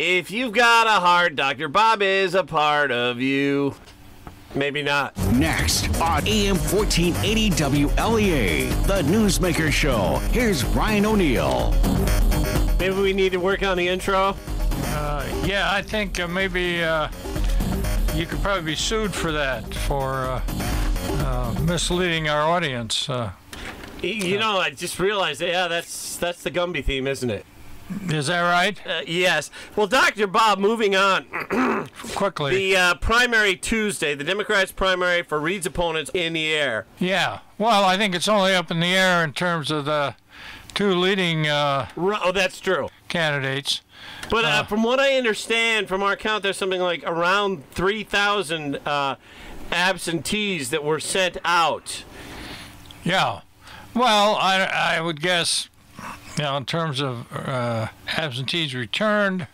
If you've got a heart, Dr. Bob is a part of you. Maybe not. Next on AM 1480 WLEA, the Newsmaker Show. Here's Ryan O'Neill. Maybe we need to work on the intro. Yeah, I think maybe you could probably be sued for that, for misleading our audience. You know, I just realized, yeah, that's the Gumby theme, isn't it? Is that right? Yes. Well, Dr. Bob, moving on. Quickly. The primary Tuesday, the Democrats' primary for Reed's opponents in the air. Yeah. Well, I think it's only up in the air in terms of the two leading Oh, that's true. candidates. But from what I understand, from our count, there's something like around 3,000 absentees that were sent out. Yeah. Well, I would guess, you know, in terms of absentees returned,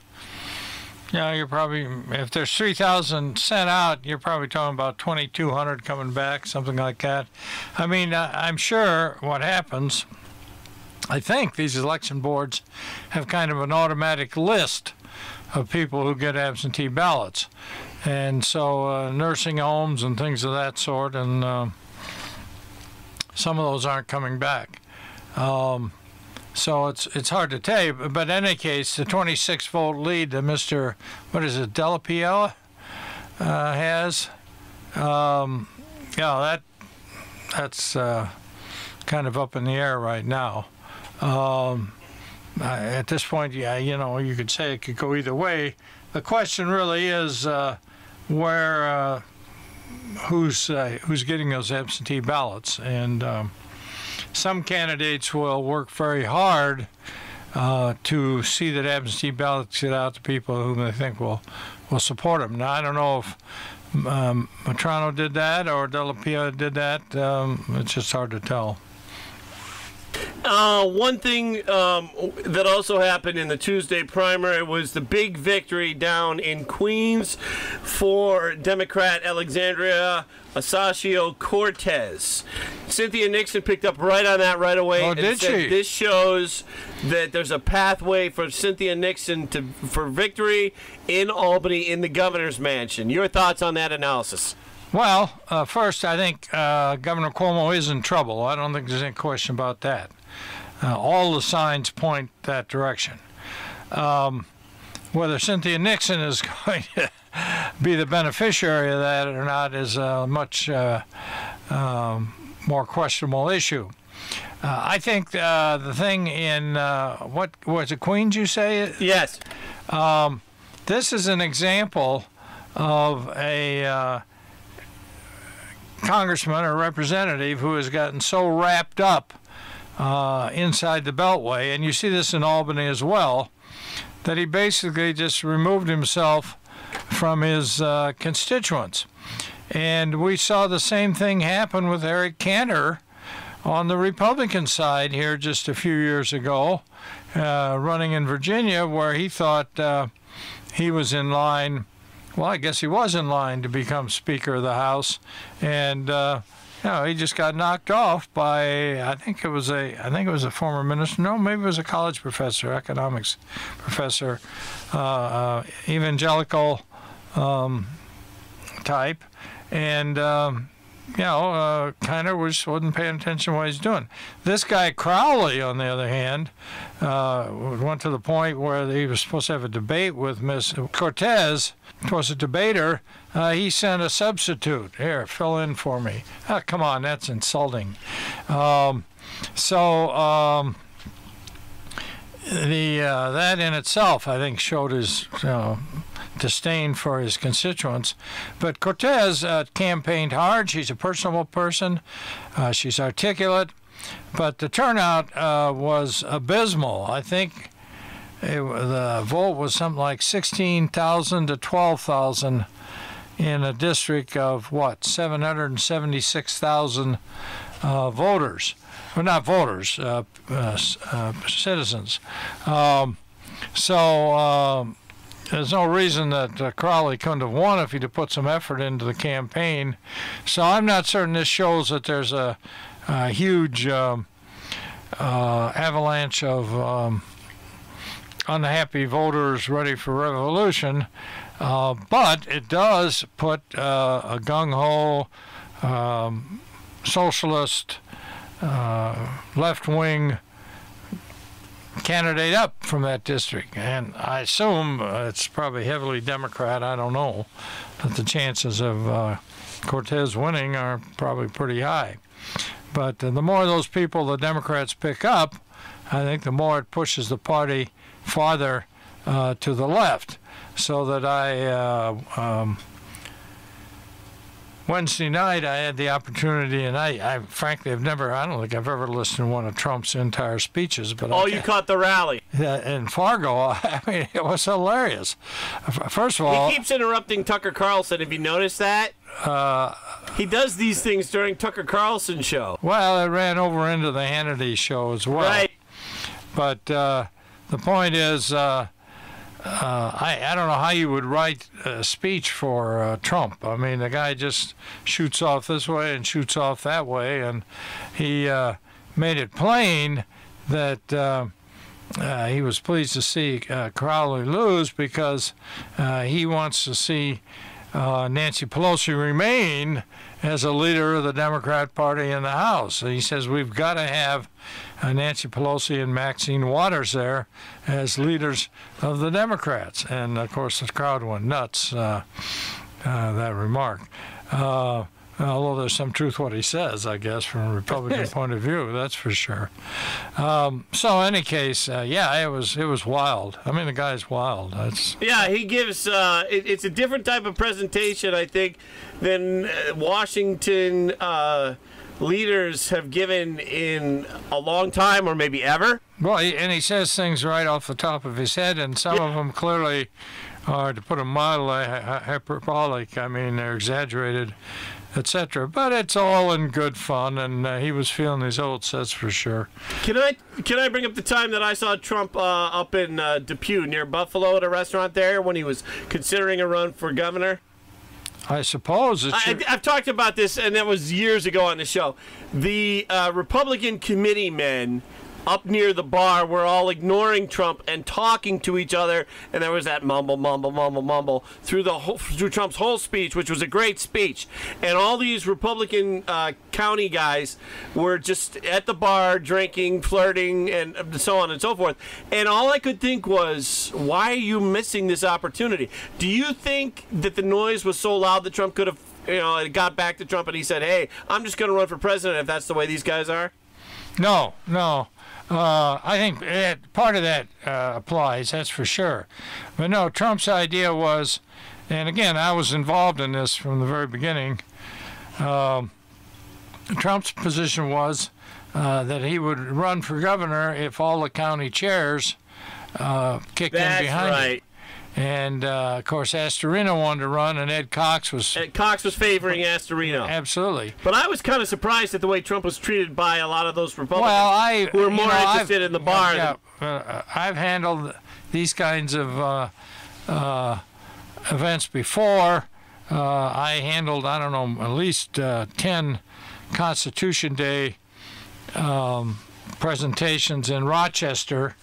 you know, you're probably, if there's 3,000 sent out, you're probably talking about 2,200 coming back, something like that. I mean, I'm sure what happens, I think these election boards have kind of an automatic list of people who get absentee ballots. And so nursing homes and things of that sort, and some of those aren't coming back. So it's hard to tell you, but in any case, the 26-vote lead that Mr. Della Piella has, yeah, that's kind of up in the air right now. At this point, yeah, you know, you could say it could go either way. The question really is where who's getting those absentee ballots, and some candidates will work very hard to see that absentee ballots get out to people whom they think will support them. Now, I don't know if Matrano did that or Della Pia did that. It's just hard to tell. One thing that also happened in the Tuesday primary was the big victory down in Queens for Democrat Alexandria Ocasio-Cortez. Cynthia Nixon picked up right on that right away. Oh, did she? This shows that there's a pathway for Cynthia Nixon for victory in Albany in the governor's mansion. Your thoughts on that analysis? Well, first, I think Governor Cuomo is in trouble. I don't think there's any question about that. All the signs point that direction. Whether Cynthia Nixon is going to be the beneficiary of that or not is a much more questionable issue. I think the thing in, what was it, Queens, you say? Yes. This is an example of a congressman or representative who has gotten so wrapped up inside the Beltway, and you see this in Albany as well, that he basically just removed himself from his constituents. And we saw the same thing happen with Eric Cantor on the Republican side here just a few years ago, running in Virginia, where he thought he was in line. Well, I guess he was in line to become Speaker of the House, and you know, he just got knocked off by I think it was a former minister. No, maybe it was a college professor, economics professor, evangelical type, and you know, kind of wasn't paying attention to what he's doing. This guy Crowley, on the other hand, went to the point where he was supposed to have a debate with Miss Cortez. Was a debater. He sent a substitute. Here, fill in for me. Oh, come on, that's insulting. That in itself, I think, showed his disdain for his constituents. But Cortez campaigned hard. She's a personable person. She's articulate. But the turnout was abysmal. I think the vote was something like 16,000 to 12,000 in a district of, 776,000 voters. Well, not voters, citizens. There's no reason that Crowley couldn't have won if he'd have put some effort into the campaign. So I'm not certain this shows that there's a huge avalanche of unhappy voters ready for revolution, but it does put a gung-ho socialist left-wing candidate up from that district, and I assume it's probably heavily Democrat. I don't know, but the chances of Cortez winning are probably pretty high. But the more of those people the Democrats pick up, I think the more it pushes the party farther to the left. So that Wednesday night I had the opportunity, and I frankly I don't think I've ever listened to one of Trump's entire speeches. But you caught the rally in Fargo. I mean, it was hilarious. First of all, he keeps interrupting Tucker Carlson. Have you noticed that? He does these things during Tucker Carlson's show. Well, it ran over into the Hannity show as well. Right. But the point is, I don't know how you would write a speech for Trump. I mean, the guy just shoots off this way and shoots off that way, and he made it plain that he was pleased to see Crowley lose because he wants to see Nancy Pelosi remain as a leader of the Democrat Party in the House. He says we've got to have Nancy Pelosi and Maxine Waters there as leaders of the Democrats. And, of course, the crowd went nuts, that remark. Although there's some truth what he says, I guess, from a Republican point of view, that's for sure. So, in any case, it was wild. I mean, the guy's wild. Yeah, he gives. It's a different type of presentation, I think, than Washington leaders have given in a long time, or maybe ever. Well, and he says things right off the top of his head, and some of them clearly are, to put it mildly, hyperbolic. I mean, they're exaggerated, etc. But it's all in good fun, and he was feeling his oats, that's for sure. Can I bring up the time that I saw Trump up in Depew near Buffalo at a restaurant there when he was considering a run for governor? I suppose I've talked about this, and that was years ago on the show. The Republican committee men up near the bar were all ignoring Trump and talking to each other, and there was that mumble, mumble, mumble, mumble through Trump's whole speech, which was a great speech. And all these Republican county guys were just at the bar drinking, flirting, and so on and so forth. And all I could think was, why are you missing this opportunity? Do you think that the noise was so loud that Trump could have, it got back to Trump and he said, hey, I'm just going to run for president if that's the way these guys are? No. I think part of that applies, that's for sure. But no, Trump's idea was, and again, I was involved in this from the very beginning, Trump's position was that he would run for governor if all the county chairs kicked in behind him. And, of course, Astorino wanted to run, and Ed Cox was favoring Astorino. Absolutely. But I was kind of surprised at the way Trump was treated by a lot of those Republicans who were more interested in the bar. I've handled these kinds of events before. I handled, I don't know, at least 10 Constitution Day presentations in Rochester,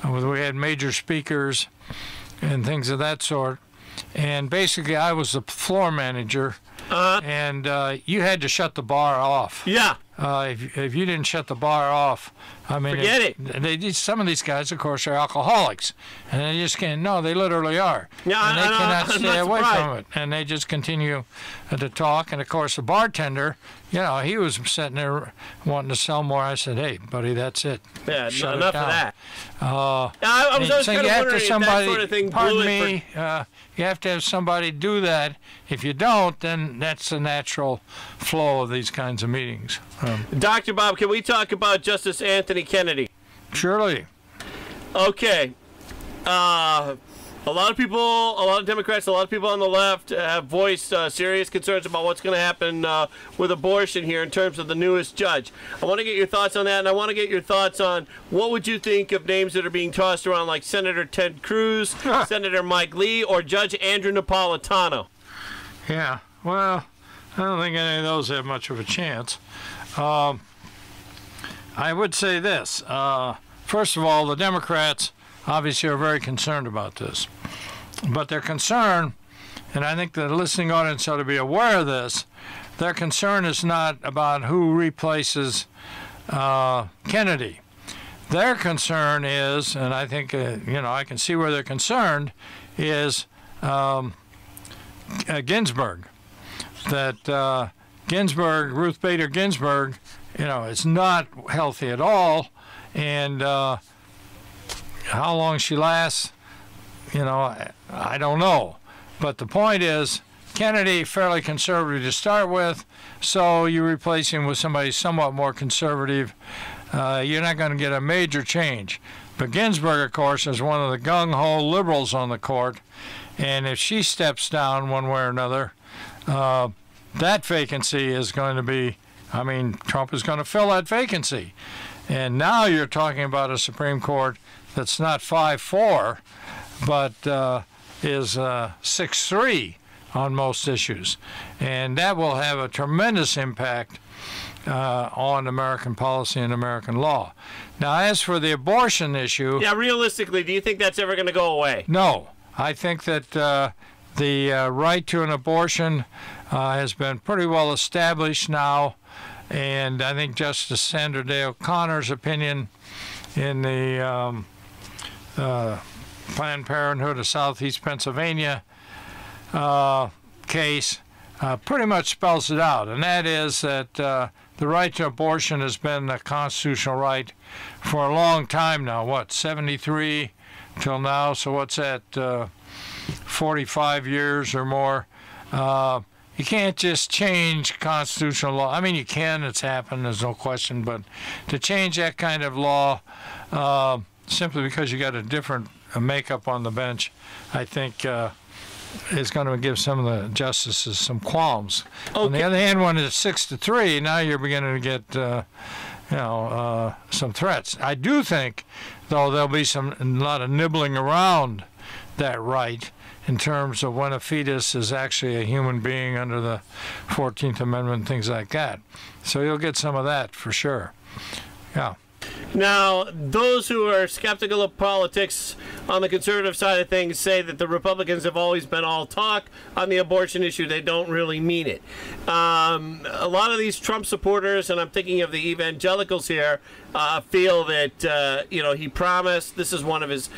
where we had major speakers and things of that sort. And basically, I was the floor manager, and you had to shut the bar off. Yeah. If you didn't shut the bar off, I mean, forget it. Some of these guys, of course, are alcoholics, and they just can't. No, they literally are. Yeah, and they cannot stay away from it, and they just continue to talk. And of course, the bartender, he was sitting there wanting to sell more. I said, "Hey, buddy, that's it. Yeah, shut enough it down." of that. I was kind of wondering if that sort of thing pardon blew me, you have to have somebody do that. If you don't, then that's the natural flow of these kinds of meetings. Dr. Bob, can we talk about Justice Anthony Kennedy? Surely. Okay. A lot of Democrats, a lot of people on the left have voiced serious concerns about what's going to happen with abortion here in terms of the newest judge. I want to get your thoughts on that, and I want to get your thoughts on what would you think of names that are being tossed around like Senator Ted Cruz, Senator Mike Lee, or Judge Andrew Napolitano? Yeah, well, I don't think any of those have much of a chance. I would say this. First of all, the Democrats obviously are very concerned about this. But their concern, and I think the listening audience ought to be aware of this, their concern is not about who replaces Kennedy. Their concern is, and I think, I can see where they're concerned, is Ginsburg. That Ginsburg, Ruth Bader Ginsburg, is not healthy at all, and how long she lasts, I don't know. But the point is, Kennedy, fairly conservative to start with, so you replace him with somebody somewhat more conservative. You're not going to get a major change. But Ginsburg, of course, is one of the gung-ho liberals on the court, and if she steps down one way or another, that vacancy is going to be, Trump is going to fill that vacancy. And now you're talking about a Supreme Court that's not 5-4, but is 6-3 on most issues. And that will have a tremendous impact on American policy and American law. Now, as for the abortion issue... Yeah, realistically, do you think that's ever going to go away? No. I think that the right to an abortion has been pretty well established now, and I think Justice Sandra Day O'Connor's opinion in the Planned Parenthood of Southeast Pennsylvania case pretty much spells it out, and that is that the right to abortion has been a constitutional right for a long time now. 73 till now, so what's that, 45 years or more? You can't just change constitutional law. You can, it's happened, there's no question, but to change that kind of law simply because you got a different makeup on the bench, I think is going to give some of the justices some qualms. Okay. On the other hand, when it's 6-3, now you're beginning to get some threats. I do think, though, there'll be a lot of nibbling around that right in terms of when a fetus is actually a human being under the 14th Amendment, things like that. So you'll get some of that for sure. Yeah. Now, those who are skeptical of politics on the conservative side of things say that the Republicans have always been all talk on the abortion issue. They don't really mean it. A lot of these Trump supporters, and I'm thinking of the evangelicals here, feel that he promised. This is one of his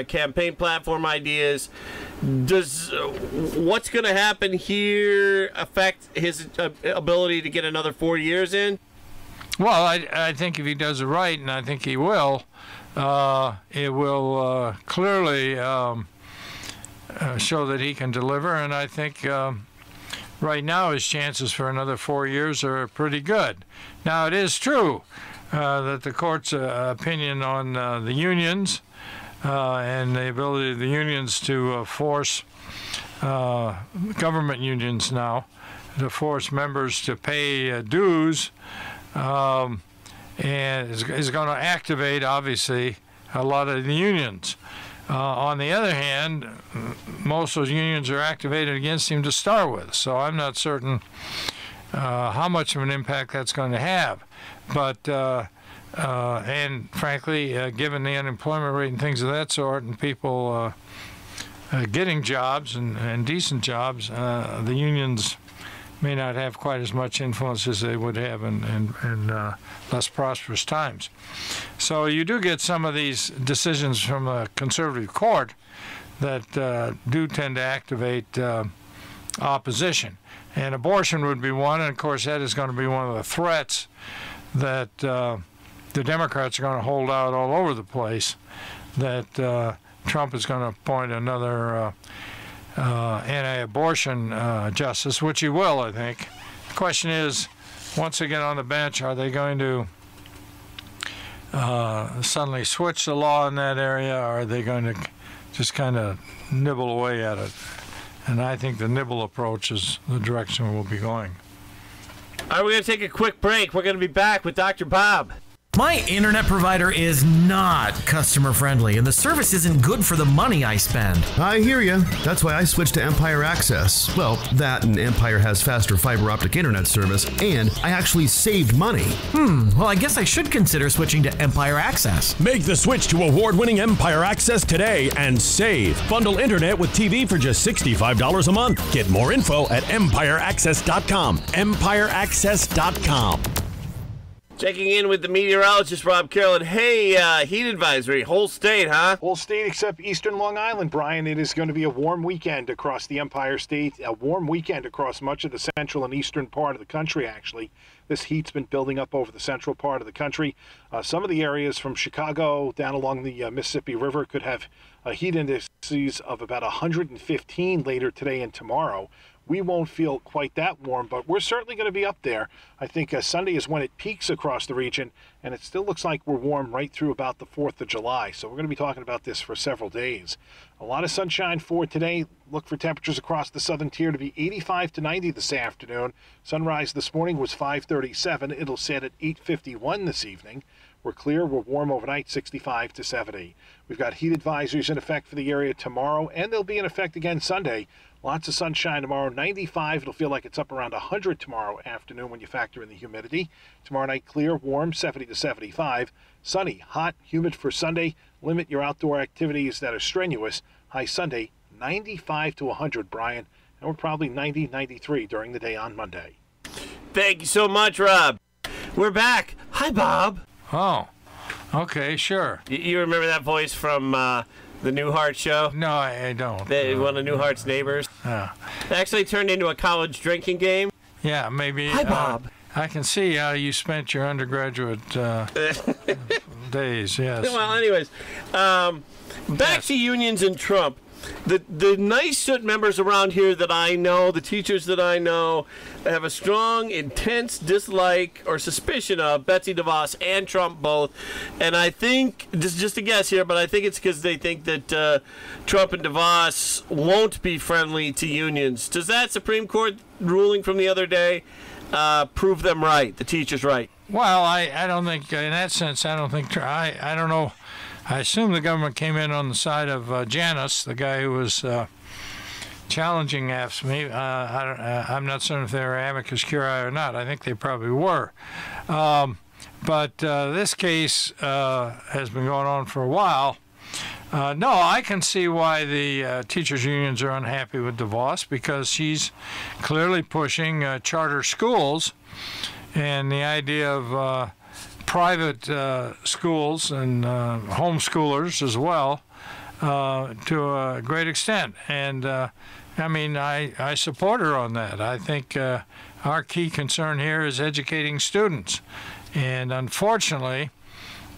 campaign platform ideas. Does what's going to happen here affect his ability to get another 4 years in? Well, I think if he does it right, and I think he will, it will clearly show that he can deliver. And I think right now his chances for another 4 years are pretty good. Now, it is true that the court's opinion on the unions and the ability of the unions to force government unions now to force members to pay dues and is going to activate, obviously, a lot of the unions. On the other hand, most of those unions are activated against him to start with, so I'm not certain how much of an impact that's going to have. But, and frankly, given the unemployment rate and things of that sort, and people getting jobs and decent jobs, the unions may not have quite as much influence as they would have in less prosperous times. So you do get some of these decisions from a conservative court that do tend to activate opposition. And abortion would be one, and of course that is going to be one of the threats that the Democrats are going to hold out all over the place, that Trump is going to appoint another anti-abortion justice, which he will, I think. The question is, once they get on the bench, are they going to suddenly switch the law in that area, or are they going to just kind of nibble away at it? And I think the nibble approach is the direction we'll be going. All right, we're going to take a quick break. We're going to be back with Dr. Bob. My internet provider is not customer friendly, and the service isn't good for the money I spend. I hear you. That's why I switched to Empire Access. Well, that and Empire has faster fiber optic internet service, and I actually saved money. Well, I guess I should consider switching to Empire Access. Make the switch to award-winning Empire Access today and save. Bundle internet with TV for just $65 a month. Get more info at empireaccess.com. empireaccess.com. Checking in with the meteorologist, Rob Carroll. Hey, heat advisory, whole state, huh? Whole state except eastern Long Island, Brian. It is going to be a warm weekend across the Empire State, a warm weekend across much of the central and eastern part of the country, actually. This heat's been building up over the central part of the country. Some of the areas from Chicago down along the Mississippi River could have heat indices of about 115 later today and tomorrow. We won't feel quite that warm, but we're certainly going to be up there. I think Sunday is when it peaks across the region, and it still looks like we're warm right through about the 4th of July. So we're going to be talking about this for several days. A lot of sunshine for today. Look for temperatures across the southern tier to be 85 to 90 this afternoon. Sunrise this morning was 5:37. It'll set at 8:51 this evening. We're clear, we're warm overnight, 65 to 70. We've got heat advisories in effect for the area tomorrow, and they'll be in effect again Sunday. Lots of sunshine tomorrow, 95. It'll feel like it's up around 100 tomorrow afternoon when you factor in the humidity. Tomorrow night, clear, warm, 70 to 75. Sunny, hot, humid for Sunday. Limit your outdoor activities that are strenuous. High Sunday, 95 to 100, Brian. And we're probably 90, 93 during the day on Monday. Thank you so much, Rob. We're back. Hi, Bob. Oh, okay, sure. You remember that voice from the Newhart show? No, I don't. One of Newhart's neighbors. It actually turned into a college drinking game. Yeah, maybe. Hi, Bob. I can see how you spent your undergraduate days, yes. Well, anyways, back to unions and Trump. The nice student members around here that I know, the teachers that I know, have a strong, intense dislike or suspicion of Betsy DeVos and Trump both. And I think, this is just a guess here, but I think it's because they think that Trump and DeVos won't be friendly to unions. Does that Supreme Court ruling from the other day prove them right, the teachers right? Well, I don't think, in that sense, I don't think, I don't know. I assume the government came in on the side of Janus, the guy who was challenging AFSCME. I'm not certain if they were amicus curiae or not. I think they probably were. But this case has been going on for a while. No, I can see why the teachers' unions are unhappy with DeVos, because she's clearly pushing charter schools and the idea of private schools and homeschoolers as well to a great extent. And I mean, I support her on that. I think our key concern here is educating students. And unfortunately,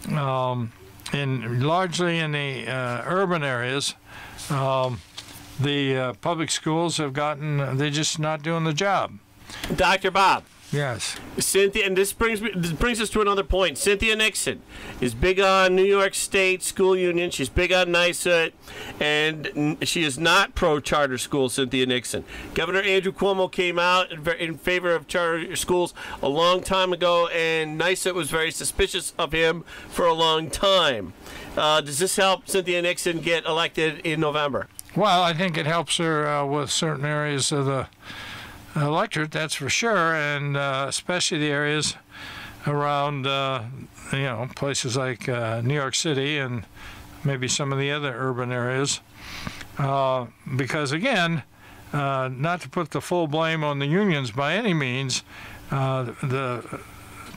largely in the urban areas, the public schools have they're just not doing the job. Dr. Bob. Yes. Cynthia, and this brings us to another point. Cynthia Nixon is big on New York State school union. She's big on NYSUT, and she is not pro-charter school, Cynthia Nixon. Governor Andrew Cuomo came out in favor of charter schools a long time ago, and NYSUT was very suspicious of him for a long time. Does this help Cynthia Nixon get elected in November? Well, I think it helps her with certain areas of the electorate, that's for sure, and especially the areas around, places like New York City and maybe some of the other urban areas. Because again, not to put the full blame on the unions by any means, the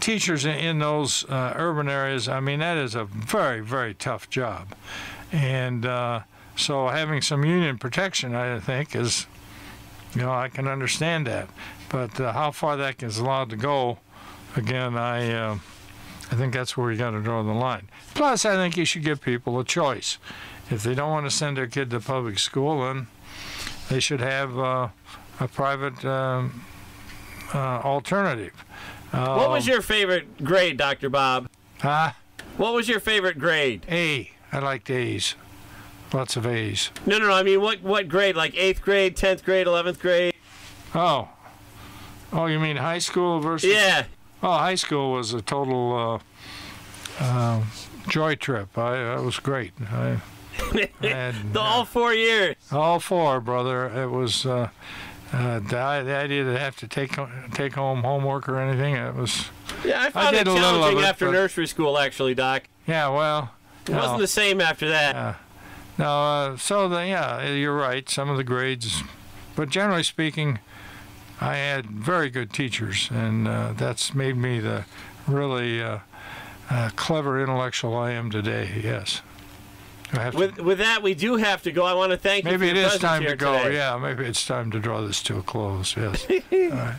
teachers in those urban areas, I mean, that is a very, very tough job. And so having some union protection, I think, is, I can understand that, but how far that is allowed to go, again, I think that's where you got to draw the line. Plus, I think you should give people a choice. If they don't want to send their kid to public school, then they should have a private alternative. What was your favorite grade, Dr. Bob? Huh? What was your favorite grade? A. I liked A's. Lots of A's. No. I mean, what grade? Like 8th grade, 10th grade, 11th grade? Oh, you mean high school versus? Yeah. Oh, high school was a total Joy trip. That was great. I had, all 4 years. All 4, brother. It was the idea to have to take home homework or anything. It was. Yeah, I found it challenging after nursery school, actually, Doc. Yeah, well. It wasn't the same after that. You're right. Some of the grades, but generally speaking, I had very good teachers, and that's made me the really clever intellectual I am today. Yes. With that, we do have to go. I want to thank you. Maybe for it your is time to go. today. Yeah, maybe it's time to draw this to a close. Yes. All right.